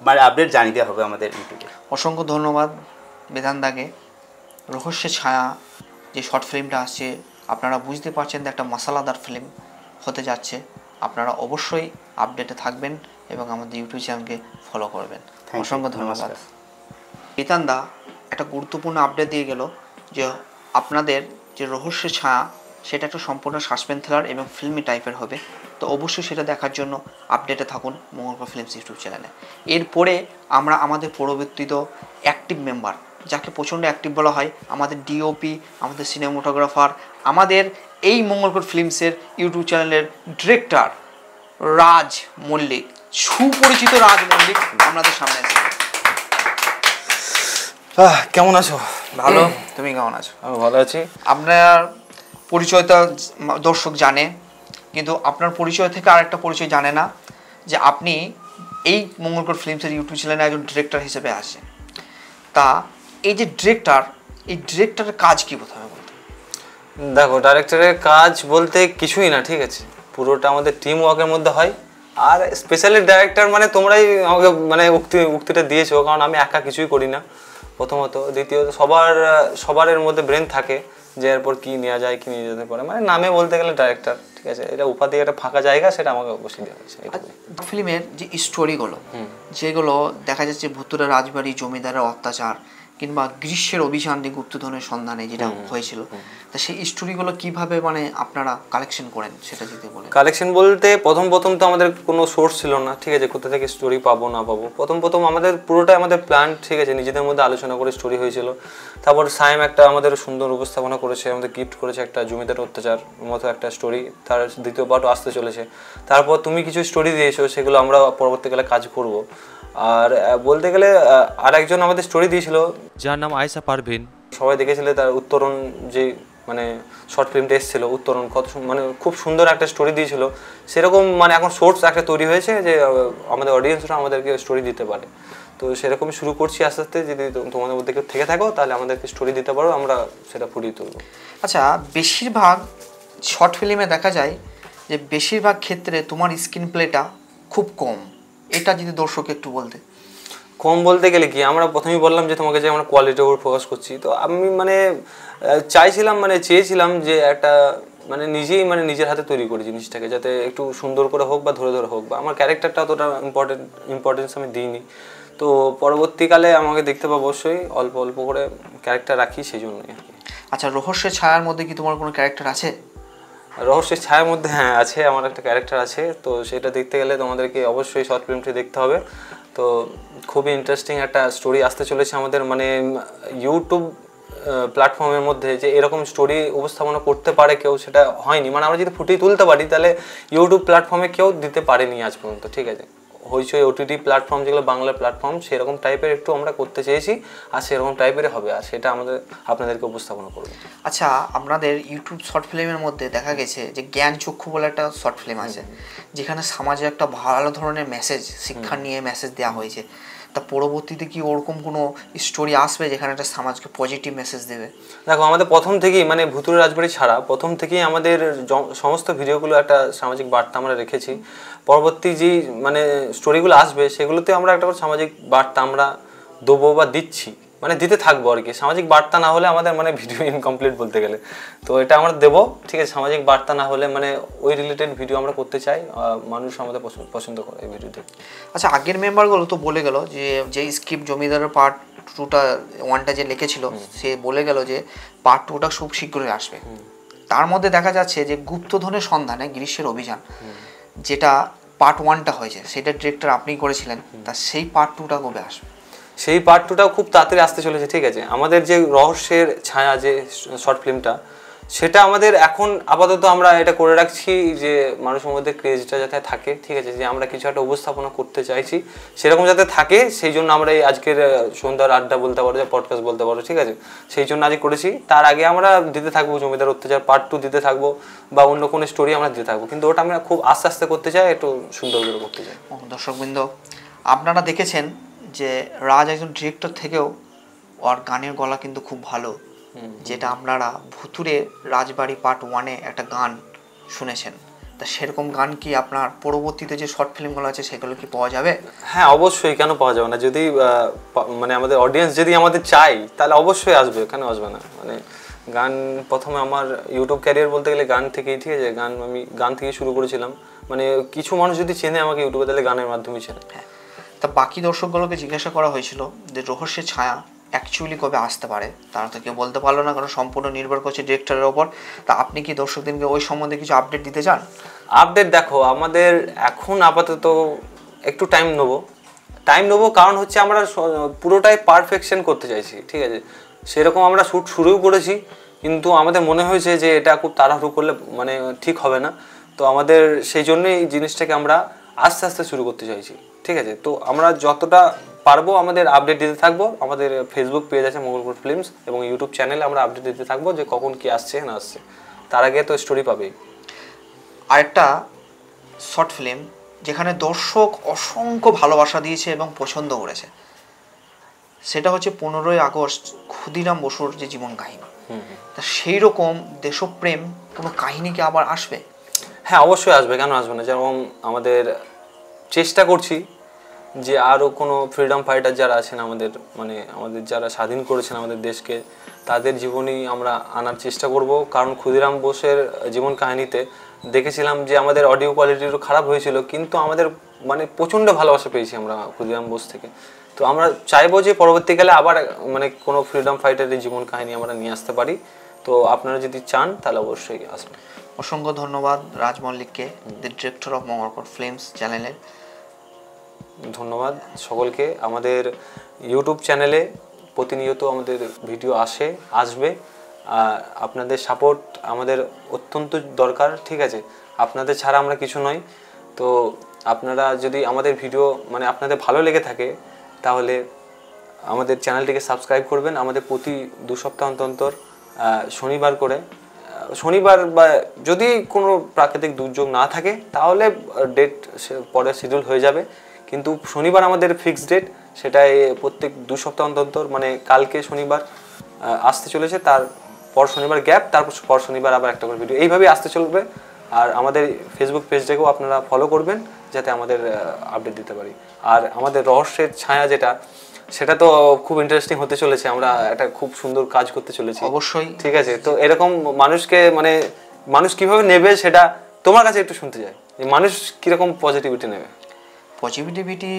Speaker 6: মানে আপডেট জানিয়ে দেওয়া হবে আমাদের ইউটিউবে।
Speaker 1: অসংখ্য ধন্যবাদ বিধানদাকে। রহস্যের ছায়া যে শর্ট ফিল্মটা আসছে, আপনারা বুঝতে পারছেন যে একটা মশলাদার ফিল্ম হতে যাচ্ছে। আপনারা অবশ্যই আপডেটে থাকবেন এবং আমাদের ইউটিউব চ্যানেলকে ফলো করবেন। অসংখ্য ধন্যবাদ। বিধানদা একটা গুরুত্বপূর্ণ আপডেট দিয়ে গেল যে আপনাদের যে রহস্যের ছায়া সেটা একটা সম্পূর্ণ সাসপেন্স থ্রিলার এবং ফিল্মি টাইপের হবে। তো অবশ্যই সেটা দেখার জন্য আপডেটে থাকুন মঙ্গলকর ফিল্মস ইউটিউব চ্যানেলে। এরপরে আমরা আমাদের পরবর্তীত অ্যাক্টিভ মেম্বার, যাকে প্রচণ্ড অ্যাক্টিভ বলা হয়, আমাদের ডিওপি, আমাদের সিনেমাটোগ্রাফার, আমাদের এই মঙ্গলকর ফিল্মসের ইউটিউব চ্যানেলের ডিরেক্টর রাজ মল্লিক, সুপরিচিত রাজ মল্লিক আমাদের সামনে আছে।
Speaker 7: কেমন আছো?
Speaker 1: ভালো, তুমি কেমন আছো?
Speaker 7: আমি ভালো আছি।
Speaker 1: আপনার পরিচয়টা দর্শক জানে, কিন্তু আপনার পরিচয় থেকে আরেকটা পরিচয় জানে না, যে আপনি এই মঙ্গলকর ফিল্মসের ইউটিউব চ্যানেলে একজন ডিরেক্টর হিসেবে আসেন। তা এই যে ডিরেক্টর, এই ডিরেক্টরের কাজ কি প্রথমে বলতে?
Speaker 7: দেখো, ডাইরেক্টরের কাজ বলতে কিছুই না, ঠিক আছে, পুরোটা আমাদের টিম ওয়ার্কের মধ্যে হয়। আর স্পেশালি ডাইরেক্টর মানে তোমরাই আমাকে মানে উক্তিটা দিয়েছো, কারণ আমি একা কিছুই করি না প্রথমত। দ্বিতীয়ত সবার এর মধ্যে ব্রেন থাকে যে এরপর কি নেওয়া যায়, কি নিয়ে যেতে পারে, মানে নামে বলতে গেলে ডাইরেক্টর, ঠিক আছে। এটা উপাধি, একটা ফাঁকা জায়গা, সেটা আমাকে অবশ্যই দেওয়া হয়েছে।
Speaker 1: ফিল্মের যে স্টোরিগুলো, যেগুলো দেখা যাচ্ছে ভুতুরে রাজবাড়ি, জমিদারের অত্যাচার, কিংবা গ্রীষ্মের অভিযান, গুপ্তধনের সন্ধানে যেটা হয়েছিল, তা সেই স্টোরিগুলো কিভাবে মানে আপনারা কালেকশন করেন সেটা যদি বলেন।
Speaker 7: কালেকশন বলতে প্রথম তো আমাদের কোনো সোর্স ছিল না, ঠিক আছে, কোথা থেকে স্টোরি পাবো না পাবো। প্রথম আমাদের পুরোটাই আমাদের প্ল্যান, ঠিক আছে, নিজেদের মধ্যে আলোচনা করে স্টোরি হয়েছিল। তারপর সাইম একটা আমাদের সুন্দর উপস্থাপনা করেছে, আমাদের গিফট করেছে একটা জমিদার অত্যাচার মতো একটা স্টোরি, তার দ্বিতীয় পার্টও আসতে চলেছে। তারপর তুমি কিছু স্টোরি দিয়েছো, সেগুলো আমরা পরবর্তীকালে কাজ করব। আর বলতে গেলে আর একজন আমাদের স্টোরি দিয়েছিল,
Speaker 8: যার নাম আয়েশা পারভিন।
Speaker 7: সবাই দেখেছিলে তার উত্তরণ, যে মানে শর্ট ফিল্মটা এসেছিলো উত্তরণ, কত মানে খুব সুন্দর একটা স্টোরি দিয়েছিল। সেরকম মানে এখন সোর্স একটা তৈরি হয়েছে যে আমাদের অডিয়েন্সরা আমাদেরকে স্টোরি দিতে পারে। তো সেরকম শুরু করছি আস্তে আস্তে। যদি তোমাদের মধ্যে কেউ থেকে থাকো তাহলে আমাদেরকে স্টোরি দিতে পারো, আমরা সেটা ফুটিয়ে তুলবো।
Speaker 1: আচ্ছা, বেশিরভাগ শর্ট ফিল্মে দেখা যায় যে বেশিরভাগ ক্ষেত্রে তোমার স্ক্রিন প্লেটা খুব কম, এটা যদি দর্শক একটু বলতে।
Speaker 7: কম বলতে গেলে কি, আমরা প্রথমেই বললাম যে তোমাকে যে আমরা কোয়ালিটির উপর ফোকাস করছি। তো আমি মানে চেয়েছিলাম যে একটা মানে নিজেই মানে নিজের হাতে তৈরি করি জিনিসটাকে, যাতে একটু সুন্দর করে হোক বা ধরে হোক, বা আমার ক্যারেক্টারটা অতটা ইম্পর্টেন্স আমি দিইনি। তো পরবর্তীকালে আমাকে দেখতে পাবো অবশ্যই অল্প অল্প করে ক্যারেক্টার রাখি, সেই জন্যই আর কি।
Speaker 1: আচ্ছা, রহস্যের ছায়ার মধ্যে কি তোমার কোনো ক্যারেক্টার আছে?
Speaker 7: রহস্যের ছায়ার মধ্যে হ্যাঁ আছে, আমার একটা ক্যারেক্টার আছে। তো সেটা দেখতে গেলে তোমাদেরকে অবশ্যই শর্ট ফিল্মটি দেখতে হবে। তো খুবই ইন্টারেস্টিং একটা স্টোরি আসতে চলেছে আমাদের, মানে ইউটিউব প্ল্যাটফর্মের মধ্যে যে এরকম স্টোরি উপস্থাপনা করতে পারে কেউ, সেটা হয়নি। মানে আমরা যদি ফুটিয়ে তুলতে পারি তাহলে ইউটিউব প্ল্যাটফর্মে কেউ দিতে পারেনি আজ পর্যন্ত, ঠিক আছে। হইচই ওটিটি প্ল্যাটফর্ম, যেগুলো বাংলা প্ল্যাটফর্ম, সেরকম টাইপের একটু আমরা করতে চেয়েছি, আর সেরকম টাইপেরই হবে, আর সেটা আপনাদেরকে উপস্থাপনা করবে।
Speaker 1: আচ্ছা, আপনাদের ইউটিউব শর্ট ফিল্মের মধ্যে দেখা গেছে যে জ্ঞান চক্ষু বলে একটা শর্ট ফিল্ম আছে, যেখানে সমাজে একটা ভালো ধরনের মেসেজ, শিক্ষা নিয়ে মেসেজ দেওয়া হয়েছে। তা পরবর্তীতে কি ওরকম কোনো স্টোরি আসবে যেখানে একটা সমাজকে পজিটিভ মেসেজ দেবে?
Speaker 7: দেখো, আমাদের প্রথম থেকেই মানে ভুতুরে রাজবাড়ি ছাড়া প্রথম থেকেই আমাদের সমস্ত ভিডিওগুলো একটা সামাজিক বার্তা আমরা রেখেছি। পরবর্তী যে মানে স্টোরিগুলো আসবে সেগুলোতে আমরা একটা সামাজিক বার্তা আমরা দেবো বা দিচ্ছি, মানে দিতে থাকবো আর কি। সামাজিক বার্তা না হলে আমাদের মানে ভিডিও ইনকমপ্লিট বলতে গেলে। তো এটা আমরা দেবো, ঠিক আছে। সামাজিক বার্তা না হলে মানে ওই রিলেটেড ভিডিও আমরা করতে চাই, মানুষ আমাদের পছন্দ করে এই ভিডিওতে।
Speaker 1: আচ্ছা, আগের মেম্বারগুলো তো বলে গেল যে স্ক্রিপ্ট জমিদারের পার্ট 2টা 1টা যে লিখেছিল, সে বলে গেল যে পার্ট 2টা খুব শীঘ্রই আসবে। তার মধ্যে দেখা যাচ্ছে যে গুপ্তধনের সন্ধানে গ্রীষ্মের অভিযান, যেটা পার্ট 1টা হয়েছে, সেটা ডিরেক্টর আপনি করেছিলেন, তা সেই পার্ট 2টা কবে আসবে?
Speaker 7: সেই পার্ট 2টাও খুব তাড়াতাড়ি আসতে চলেছে, ঠিক আছে। আমাদের যে রহস্যের ছায়া যে শর্ট ফিল্মটা, সেটা আমাদের এখন আপাতত আমরা এটা করে রাখছি যে মানুষের মধ্যে ক্রেজটা যাতে থাকে, ঠিক আছে, যে আমরা কিছু একটা উপস্থাপনা করতে চাইছি সেরকম যাতে থাকে, সেই জন্য আমরা এই আজকের সন্ধ্যার আড্ডা বলতে পারো, যে পডকাস্ট বলতে পারো, ঠিক আছে, সেই জন্য আজ করেছি। তার আগে আমরা দিতে থাকবো জমিদার অত্যাচার পার্ট 2 দিতে থাকবো, বা অন্য কোনো স্টোরি আমরা দিতে থাকবো, কিন্তু ওটা আমরা খুব আস্তে আস্তে করতে চাই, একটু সুন্দর করে করতে চাই।
Speaker 1: দর্শকবৃন্দ, আপনারা দেখেছেন যে রাজ একজন ডিরেক্টর থেকেও ওর গানের গলা কিন্তু খুব ভালো, যেটা আপনারা ভুতুরে রাজবাড়ি পার্ট 1-এ একটা গান শুনেছেন। তা সেরকম গান কি আপনার পরবর্তীতে যে শর্ট ফিল্মগুলো আছে সেগুলো কি পাওয়া যাবে?
Speaker 7: হ্যাঁ, অবশ্যই, কেন পাওয়া যাবে না। যদি মানে আমাদের অডিয়েন্স যদি আমাদের চাই তাহলে অবশ্যই আসবে, কেন আসবে না। মানে গান প্রথমে আমার ইউটিউব ক্যারিয়ার বলতে গেলে গান থেকেই, ঠিক আছে, আমি গান থেকেই শুরু করেছিলাম। মানে কিছু মানুষ যদি চেনে আমাকে ইউটিউবে, তাহলে গানের মাধ্যমেই চেনে।
Speaker 1: হ্যাঁ, তা বাকি দর্শকগুলোকে জিজ্ঞাসা করা হয়েছিল যে রহস্যের ছায়া অ্যাকচুয়ালি কবে আসতে পারে তারা তো কেউ বলতে পারলো না, কারণ সম্পূর্ণ নির্ভর করছে ডিরেক্টরের ওপর। তা আপনি কি দর্শকদেরকে ওই সম্বন্ধে কিছু আপডেট দিতে চান?
Speaker 7: আপডেট দেখো, আমাদের এখন আপাতত একটু টাইম নেবো, কারণ হচ্ছে আমরা পুরোটাই পারফেকশন করতে চাইছি, ঠিক আছে। সেরকম আমরা শ্যুট শুরুও করেছি, কিন্তু আমাদের মনে হয়েছে যে এটা খুব তাড়াহুড়ো করলে মানে ঠিক হবে না। তো আমাদের সেই জন্যই এই জিনিসটাকে আমরা আস্তে আস্তে শুরু করতে চাইছি, ঠিক আছে। তো আমরা যতটা পারবো আমাদের আপডেট দিতে থাকবো। আমাদের ফেসবুক পেজ আছে মঙ্গলকোট ফিল্মস, এবং ইউটিউব চ্যানেলে আমরা আপডেট দিতে থাকবো যে কখন কি আসছে না আসছে। তার আগে তো স্টোরি পাবেই।
Speaker 1: আরেকটা শর্ট ফিল্ম যেখানে দর্শক অসংখ্য ভালোবাসা দিয়েছে এবং পছন্দ করেছে, সেটা হচ্ছে 15ই আগস্ট ক্ষুদিরাম বসুর যে জীবন কাহিনী। তা সেই রকম দেশপ্রেম কোনো কাহিনী কি আবার আসবে?
Speaker 7: হ্যাঁ, অবশ্যই আসবে, কেন আসবে না। যেমন আমাদের চেষ্টা করছি যে আরও কোনো ফ্রিডম ফাইটার যারা আছেন আমাদের, মানে আমাদের যারা স্বাধীন করেছেন আমাদের দেশকে, তাদের জীবনী আমরা আনার চেষ্টা করব। কারণ ক্ষুদিরাম বোসের জীবন কাহিনীতে দেখেছিলাম যে আমাদের অডিও কোয়ালিটিরও খারাপ হয়েছিল, কিন্তু আমাদের মানে প্রচণ্ড ভালোবাসা পেয়েছি আমরা ক্ষুদিরাম বোস থেকে। তো আমরা চাইবো যে পরবর্তীকালে আবার মানে কোনো ফ্রিডম ফাইটারের জীবন কাহিনী আমরা নিয়ে আসতে পারি। তো আপনারা যদি চান তাহলে অবশ্যই আসবেন।
Speaker 1: অসংখ্য ধন্যবাদ রাজ মল্লিককে, the director of Mangalkot films চ্যানেলের।
Speaker 7: ধন্যবাদ সকলকে। আমাদের ইউটিউব চ্যানেলে প্রতিনিয়ত আমাদের ভিডিও আসবে। আপনাদের সাপোর্ট আমাদের অত্যন্ত দরকার, ঠিক আছে। আপনাদের ছাড়া আমরা কিছু নই। তো আপনারা যদি আমাদের ভিডিও মানে আপনাদের ভালো লেগে থাকে তাহলে আমাদের চ্যানেলটিকে সাবস্ক্রাইব করবেন। আমাদের প্রতি 2 সপ্তাহ অন্তর শনিবার করে, শনিবার বা যদি কোনো প্রাকৃতিক দুর্যোগ না থাকে তাহলে ডেট পরে শিডিউল হয়ে যাবে, কিন্তু শনিবার আমাদের ফিক্সড ডেট। সেটাই প্রত্যেক 2 সপ্তাহ অন্তর, মানে কালকে শনিবার আসতে চলেছে, তারপর শনিবার গ্যাপ, তারপর শনিবার আবার একটা করে ভিডিও, এইভাবেই আসতে চলবে। আর আমাদের ফেসবুক পেজটাকেও আপনারা ফলো করবেন যাতে আমাদের আপডেট দিতে পারি। আর আমাদের রহস্যের ছায়া সেটা তো খুব ইন্টারেস্টিং হতে চলেছে। আমরা একটা খুব সুন্দর কাজ করতে চলেছি
Speaker 1: অবশ্যই,
Speaker 7: ঠিক আছে। তো এরকম মানুষকে মানে মানুষ কিভাবে নেবে সেটা তোমার কাছে একটু শুনতে চাই, যে মানুষ কিরকম পজিটিভিটি নেবে।
Speaker 1: পজিটিভিটি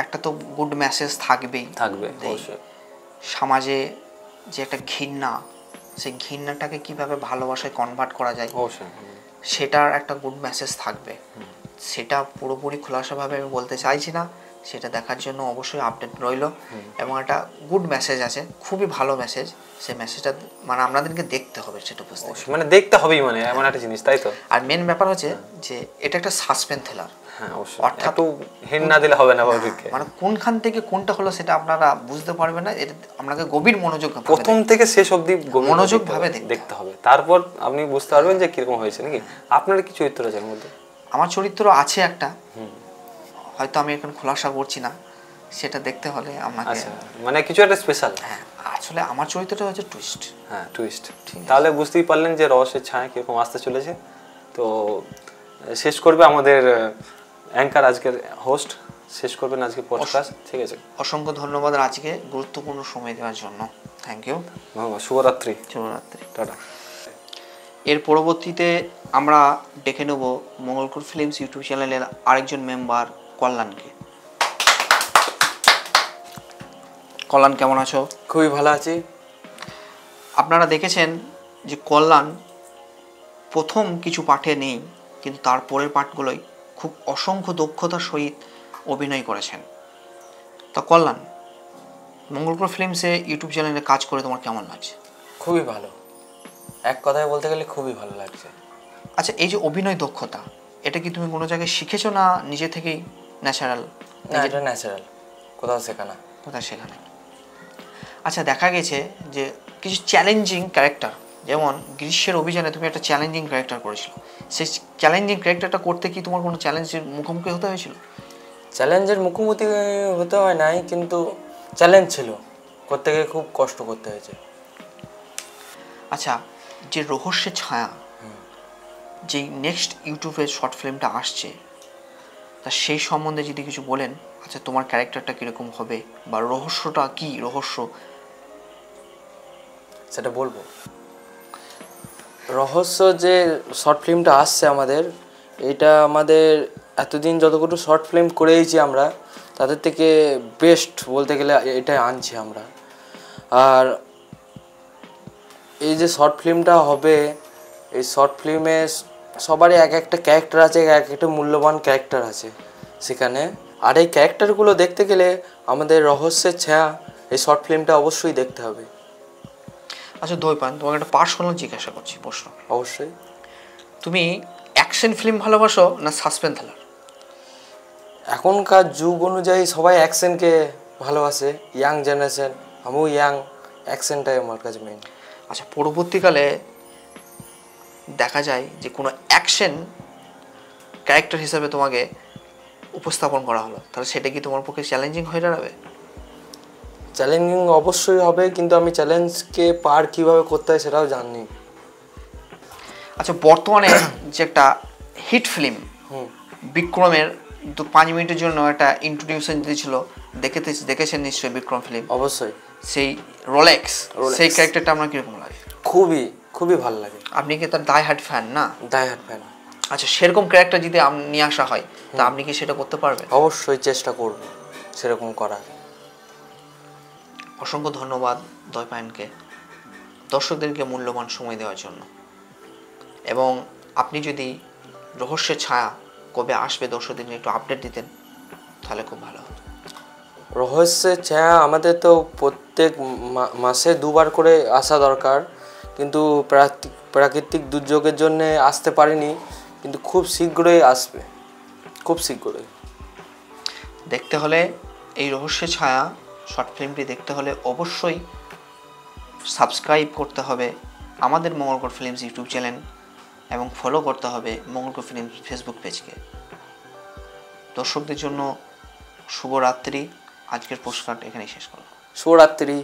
Speaker 1: একটা তো গুড মেসেজ থাকবে।
Speaker 7: অবশ্যই।
Speaker 1: সমাজে যে একটা ঘৃণা, সেই ঘৃণাটাকে কিভাবে ভালোবাসায় কনভার্ট করা যায়
Speaker 7: অবশ্যই
Speaker 1: সেটার একটা গুড মেসেজ থাকবে। সেটা পুরোপুরি খোলাসাভাবে আমি বলতে চাইছি না, সেটা দেখার জন্য অবশ্যই আপডেট রইল। এবং একটা গুড মেসেজ আছে, খুবই ভালো মেসেজ। সেই মেসেজটা মানে আপনাদেরকে দেখতে হবে, সেটা বুঝতে
Speaker 7: মানে দেখতে হবেই, মানে এমন একটা জিনিস, তাই তো।
Speaker 1: আর মেন ব্যাপার হচ্ছে যে এটা একটা সাসপেন্স থ্রিলার।
Speaker 7: হ্যাঁ অবশ্যই, অর্থাৎ হিন্ট না দিলে হবে না পাবলিককে।
Speaker 1: মানে কোনখান থেকে কোনটা হলো সেটা আপনারা বুঝতে পারবেন না। এটা আপনাকে গভীর মনোযোগ,
Speaker 7: প্রথম থেকে শেষ অবধি
Speaker 1: মনোযোগ ভাবে
Speaker 7: দেখতে হবে, তারপর আপনি বুঝতে পারবেন যে কিরকম হয়েছে। নাকি আপনার কি চরিত্র আছে এর মধ্যে?
Speaker 1: আমার চরিত্র আছে একটা, হয়তো আমি এখন খোলাসা করছি না, সেটা দেখতে হলে আমাকে।
Speaker 7: আচ্ছা, মানে কিছু একটা স্পেশাল।
Speaker 1: হ্যাঁ, আসলে আমার চরিত্রটা হচ্ছে টুইস্ট।
Speaker 7: হ্যাঁ, টুইস্ট। তাহলে বুঝতেই পারলেন যে রহস্যের ছায়া কিরকম আসতে চলেছে। তো শেষ করবে আমাদের অ্যাঙ্কার, আজকের হোস্ট শেষ করবেন আজকে পডকাস্ট, ঠিক আছে।
Speaker 1: অসংখ্য ধন্যবাদ আজকে গুরুত্বপূর্ণ সময় দেওয়ার জন্য। Thank you.
Speaker 7: শুভরাত্রি।
Speaker 1: টাটা। এর পরবর্তীতে আমরা ডেকে নেব মঙ্গলকোট ফিল্মস ইউটিউব চ্যানেলের আরেকজন মেম্বার কল্যাণকে। কল্যাণ, কেমন আছো?
Speaker 9: খুবই ভালো আছি।
Speaker 1: আপনারা দেখেছেন যে কল্যাণ প্রথম কিছু পাঠে নেই, কিন্তু তার পরের পাঠগুলোই খুব অসংখ্য দক্ষতার সহিত অভিনয় করেছেন। তা কল্যাণ, মঙ্গলকোট ফিল্মসে ইউটিউব চ্যানেলে কাজ করে তোমার কেমন লাগছে?
Speaker 9: খুবই ভালো, এক কথায় বলতে গেলে খুবই ভালো লাগছে।
Speaker 1: আচ্ছা, এই যে অভিনয় দক্ষতা, এটা কি তুমি কোনো জায়গায় শিখেছো না নিজে থেকেই ন্যাচারাল?
Speaker 9: না, এটা ন্যাচারাল, কোথাও শেখানো।
Speaker 1: কোথাও শেখানো। আচ্ছা, দেখা গেছে যে কিছু চ্যালেঞ্জিং ক্যারেক্টার, যেমন গ্রীষ্মের অভিযানে তুমি একটা চ্যালেঞ্জিং ক্যারেক্টার করেছিল, সেই চ্যালেঞ্জিং ক্যারেক্টারটা করতে কি তোমার কোনো চ্যালেঞ্জের মুখোমুখি হতে হয়েছিল?
Speaker 9: চ্যালেঞ্জের মুখোমুখি হতে হয় নাই, কিন্তু চ্যালেঞ্জ ছিল, করতে গিয়ে খুব কষ্ট করতে হয়েছে।
Speaker 1: আচ্ছা, যে রহস্যের ছায়া, যেই নেক্সট ইউটিউবে শর্ট ফিল্মটা আসছে, তা সেই সম্বন্ধে যদি কিছু বলেন। আচ্ছা, তোমার ক্যারেক্টারটা কীরকম হবে বা রহস্যটা কি, রহস্য
Speaker 9: সেটা বলবো। রহস্য যে শর্ট ফিল্মটা আসছে আমাদের, এটা আমাদের এতদিন যতগুলো শর্ট ফিল্ম করেইছি আমরা, তাদের থেকে বেস্ট বলতে গেলে এটাই আনছি আমরা। আর এই যে শর্ট ফিল্মটা হবে, এই শর্ট ফিল্মে সবারই এক একটা ক্যারেক্টার আছে, এক একটা মূল্যবান ক্যারেক্টার আছে সেখানে। আর এই ক্যারেক্টারগুলো দেখতে গেলে আমাদের রহস্যের ছায়া এই শর্ট ফিল্মটা অবশ্যই দেখতে হবে।
Speaker 1: আচ্ছা দৈপায়ন, তোমাকে একটা পার্সোনাল জিজ্ঞাসা করছি প্রশ্ন।
Speaker 9: অবশ্যই।
Speaker 1: তুমি অ্যাকশন ফিল্ম ভালোবাসো না সাসপেন্স থ্রিলার?
Speaker 9: এখনকার যুগ অনুযায়ী সবাই অ্যাকশনকে ভালোবাসে, ইয়াং জেনারেশন, আমিও ইয়াং, অ্যাকশনটাই আমার কাছে মেইন।
Speaker 1: আচ্ছা পরবর্তীকালে দেখা যায় যে কোনো অ্যাকশন ক্যারেক্টার হিসেবে তোমাকে উপস্থাপন করা হলো, তাহলে সেটা কি তোমার পক্ষে চ্যালেঞ্জিং হয়ে দাঁড়াবে?
Speaker 9: চ্যালেঞ্জিং অবশ্যই হবে, কিন্তু আমি চ্যালেঞ্জকে পার কীভাবে করতে হয় সেটাও জানি।
Speaker 1: আচ্ছা বর্তমানে যে একটা হিট ফিল্ম বিক্রমের 5 মিনিটের জন্য একটা ইন্ট্রোডিউশন দিয়েছিল, দেখেছেন নিশ্চয়ই বিক্রম ফিল্ম?
Speaker 9: অবশ্যই।
Speaker 1: সেই রোলেক্স, সেই ক্যারেক্টারটা আপনার কীরকম লাগে?
Speaker 9: খুবই ভালো লাগে।
Speaker 1: আপনি কি তার ডাই হার্ড ফ্যান না?
Speaker 9: Die hard fan.
Speaker 1: আচ্ছা সেরকম ক্যারেক্টার যদি নিয়ে আসা হয় তা আপনি কি সেটা করতে পারবেন?
Speaker 9: অবশ্যই চেষ্টা করব সেরকম করার।
Speaker 1: অসংখ্য ধন্যবাদ দৈপায়নকে দর্শকদেরকে মূল্যবান সময় দেওয়ার জন্য। এবং আপনি যদি রহস্যের ছায়া কবে আসবে দর্শকদের একটু আপডেট দিতেন তাহলে খুব ভালো হতো।
Speaker 9: রহস্যের ছায়া আমাদের তো প্রত্যেক মাসে 2 বার করে আসা দরকার, কিন্তু প্রাকৃতিক দুর্যোগের জন্য আসতে পারিনি, কিন্তু খুব শীঘ্রই আসবে, খুব শীঘ্রই।
Speaker 1: দেখতে হলে এই রহস্যের ছায়া শর্ট ফিল্মটি দেখতে হলে অবশ্যই সাবস্ক্রাইব করতে হবে আমাদের মঙ্গলকর ফিল্মস ইউটিউব চ্যানেল এবং ফলো করতে হবে মঙ্গলকর ফিল্মস ফেসবুক পেজকে। দর্শকদের জন্য শুভরাত্রি। আজকের পোস্টকার্ড এখানেই শেষ করলাম।
Speaker 9: শুভরাত্রি।